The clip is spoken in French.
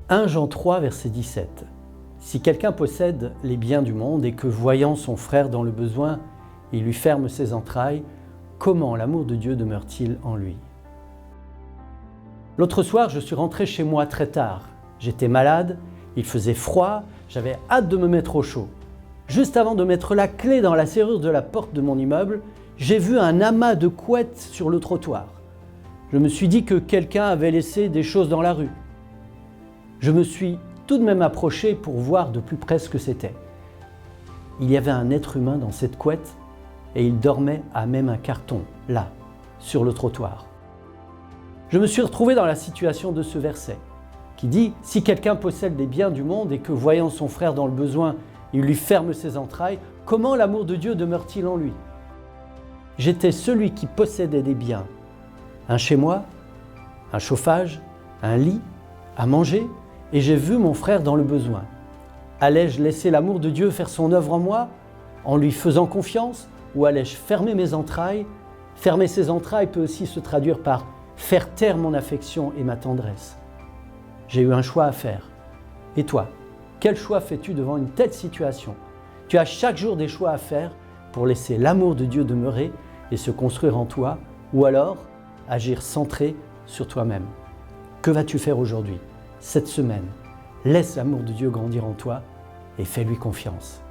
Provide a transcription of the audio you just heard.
1 Jean 3, verset 17. Si quelqu'un possède les biens du monde et que, voyant son frère dans le besoin, il lui ferme ses entrailles, comment l'amour de Dieu demeure-t-il en lui? L'autre soir, je suis rentré chez moi très tard. J'étais malade, il faisait froid, j'avais hâte de me mettre au chaud. Juste avant de mettre la clé dans la serrure de la porte de mon immeuble, j'ai vu un amas de couettes sur le trottoir. Je me suis dit que quelqu'un avait laissé des choses dans la rue. Je me suis tout de même approché pour voir de plus près ce que c'était. Il y avait un être humain dans cette couette et il dormait à même un carton, là, sur le trottoir. Je me suis retrouvé dans la situation de ce verset qui dit « Si quelqu'un possède des biens du monde et que, voyant son frère dans le besoin, il lui ferme ses entrailles, comment l'amour de Dieu demeure-t-il en lui ?» J'étais celui qui possédait des biens. Un chez-moi, un chauffage, un lit, à manger, et j'ai vu mon frère dans le besoin. Allais-je laisser l'amour de Dieu faire son œuvre en moi, en lui faisant confiance, ou allais-je fermer mes entrailles? Fermer ses entrailles peut aussi se traduire par faire taire mon affection et ma tendresse. J'ai eu un choix à faire. Et toi, quel choix fais-tu devant une telle situation? Tu as chaque jour des choix à faire pour laisser l'amour de Dieu demeurer et se construire en toi, ou alors agir centré sur toi-même. Que vas-tu faire aujourd'hui, cette semaine? Laisse l'amour de Dieu grandir en toi et fais-lui confiance.